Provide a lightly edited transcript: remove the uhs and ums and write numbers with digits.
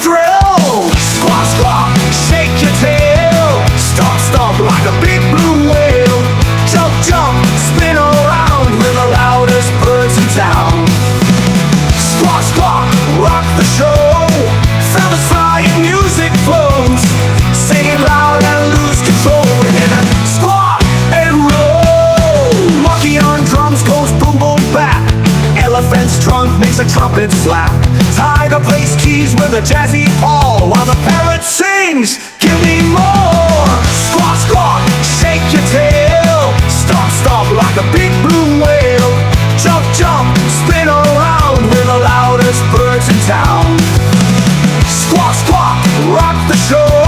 thrill. Squawk, squawk, shake your tail. Stomp, stomp like a big blue whale. Jump, jump, spin around. We're the loudest birds in town. Squawk, squawk, rock the show. Satisfying music flows. Sing it loud and lose control. We're gonna squawk and roll. Monkey on drums goes boom boom bap. Elephant's trunk makes a trumpet slap. Tiger plays keys with a jazzy paw, while the parrot sings, give me more. Squawk, squawk, shake your tail. Stomp, stomp like a big blue whale. Jump, jump, spin around. We're the loudest birds in town. Squawk, squawk, rock the show.